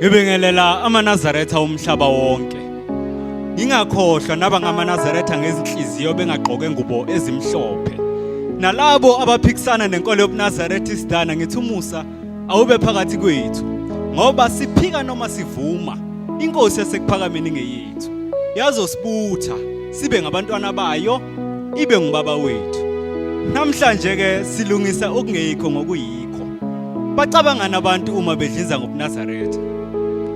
Ngibingelela amaNazaretha umhlaba wonke. Ngingakhohlwa nabangamaNazaretha ngezinhliziyo bengagqoke ngubo ezimhlophe. Nalabo abaphikisana nenkolo yobuNazaretha isidana ngithi umusa awube phakathi kwethu. Ngoba siphika noma sivuma, inkosi yasekuphakameni ngeyethu. Yazosibutha sibe ngabantwana bayo, ibe ngubaba wethu. Namhlanje ke silungisa okungekho ngokuyikho. Bacabangana abantu uma bedliza ngobuNazaretha.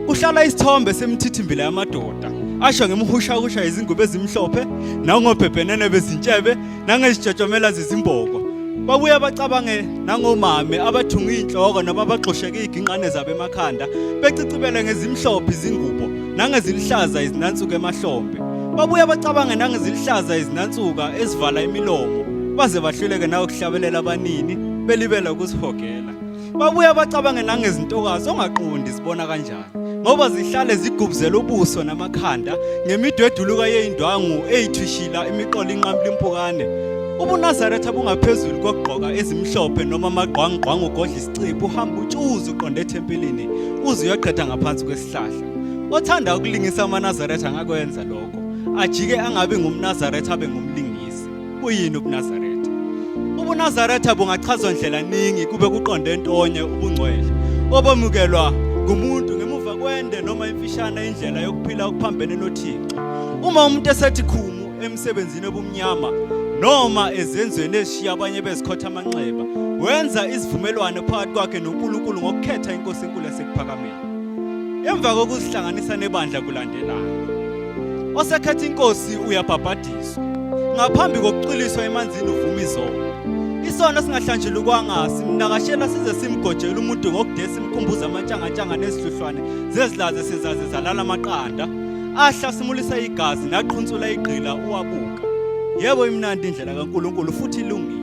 Uhlala isithombe semthithimbila yamadoda, asho ngemhushahusha izingubo ezimhlophe, nangobhebhenene bezintshebe, nangezijojomela zezimboko. Babuya bacabange nangomame abathunga inhloko noma baxosheke iginqane zabo emakhanda, becicibele ngezimhlophe izingubo, nangezilihlaza izinansuku emahlombe. Babuya bacabange nangezilihlaza izinansuka ezivala imilomo, baze bahluleke nawo kuhlabelela abanini, belibela ukusihogela. Babuya bacabange nangezintokazi ongaqondi sibona kanjani, ngoba zihlale zigubuzela ubuso namakhanda ngemidweduluka yeindwangu eyithwishila imiqolo inqamla impukane. UbuNazaretha bungaphezulu kokugqoka ezimhlophe noma amagqwangqwanga ugodla isicipho uhamba utshuza uqonde ethempelini uze uyaqeda ngaphansi kwesihlahla. Othanda ukulingisa amaNazaretha angakwenza lokho, ajike angabi ngumNazaretha abe ngumlingisi. Uyini ubuNazaretha? UbuNazaretha bungachazwa ndlela ningi kube kuqonde entonye ubungcwele obamukelwa ngumuntu ngemuva kwende noma imfishana indlela yokuphila okuphambene noThixo. Uma umuntu esethi khumu emsebenzini obumnyama noma ezenzweni ezishiya abanye bezikhotha amanxeba, wenza isivumelwano phakathi kwakhe noNkulunkulu ngokukhetha inkosi enkulu yasekuphakameni. Emva kokuzihlanganisa nebandla kulandelana, osekhetha inkosi uyabhabhadiswa. Ngaphambi kokuciliswa emanzini uvuma izono. Isono singahlanjulukanga simnakashela size simgojela umuntu ngokudesa simkhumbuza amantshangantshanga nezihluhlwane zezilaze sezaze zalala amaqanda, ahlasimulisa igazi naqhuntsula igqila uwabuka. Yebo imnandi indlela kaNkulunkulu futhi ilungile,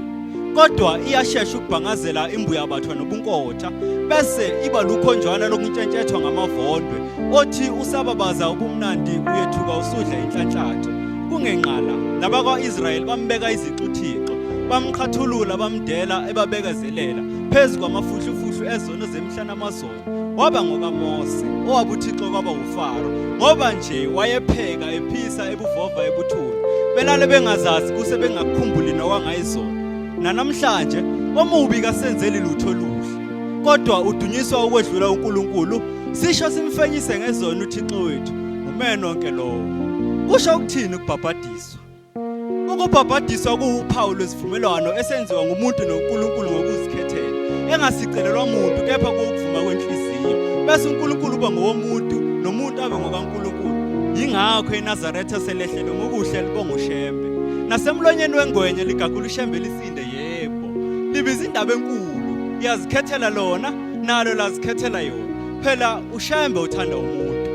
kodwa iyashesha ukubhangazela imbuyabathwa nobunkotha, bese iba lukhonjwana lokuntshentshethwa ngamavondwe othi usababaza ubumnandi uyethuka usudla inhlanhlatho. Kungenqala nabakwa-Israyeli bambeka iziqu Thixo, bamqhathulula bamdela ebabekezelela phezu kwamafuhlufuhlu ezono zemhlana amazono. Waba ngokaMose, owaba uThixo kwaba uFaro, ngoba nje wayepheka ephisa ebuvova ebuthuni. Belale bengazazi kuse bengakukhumbuli nokwangayizono. Nanamhlanje omubi kasenzeli lutho luhle, kodwa udunyiswa ukwedlula uNkulunkulu, sisho simfenyise ngezono uThixo wethu. Umeno wonke lowo. Kusho ukuthini ukubhabhadiswa? Ukubhabhadiswa kuwuphawu lwesivumelwano esenziwa ngumuntu noNkulunkulu ngokuzikhethela, engasicelelwa muntu kepha kuwukuvuma kwenhliziyo. Bese uNkulunkulu uba ngowomuntu nomuntu abe ngokaNkulunkulu. Yingakho iNazaretha selehlelwe ngokuhle libonga ushembe. Nasemlonyeni wengwenye ligagula ushembe lisinde yebo. Libiza indaba enkulu, yazikhethela lona nalo lazikhethela yona. Phela ushembe uthanda umuntu.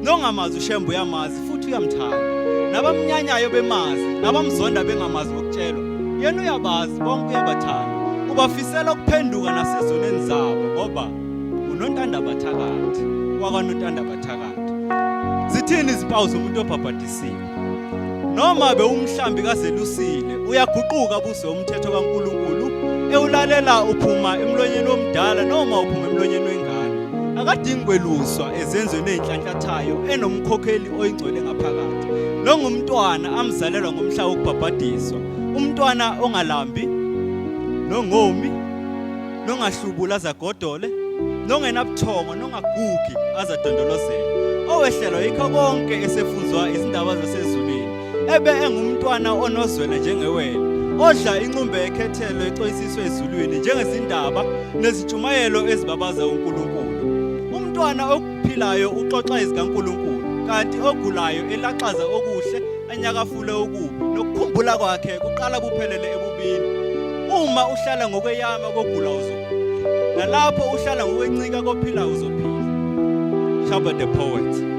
Nongamazi ushembe uyamazi futhi uyamthanda. Nabamnyanyayo bemazi, nabamzonda bengamazi ngokutshelwa, yena uyabazi bonke uyabathanda. Ubafisela ukuphenduka nasezoneni zabo ngoba unontanda bathakathi, wakanontanda bathakathi. Zithini izimpawu zomuntu obhabhadisiwe? Noma bewumhlambi kazelusile, uyaguquka buso umthetho kaNkulunkulu, ewulalela uphuma emlonyeni womdala noma uphuma emlonyeni wengane. Akadingi kweluswa ezenzweni ezinhlanhlathayo enomkhokheli oyingcwele ngaphakathi. Nongumntwana amzalelwa ngomhla wokubhabhadiswa, umntwana ongalambi, nongomi, nongahlubula azagodole, nongenabuthongo, nongagugi azadondolozela. Owehlelwa yikho konke esefunzwa izindaba zasezulwini, ebe engumntwana onozwela njengewele, odla inqumbe ekhethelo exoyisiswe ezulwini njengezindaba nezitshumayelo ezibabaza uNkulunkulu. Umntwana okuphilayo uxoxa izikaNkulunkulu, kanti ogulayo elaxaza okuhle anyakafule okubi, nokukhumbula kwakhe kuqala buphelele ebubini. Uma uhlala ngokweyama kokugula uzophila, nalapho uhlala ngokwencika kophila uzophila. Shaba the poet.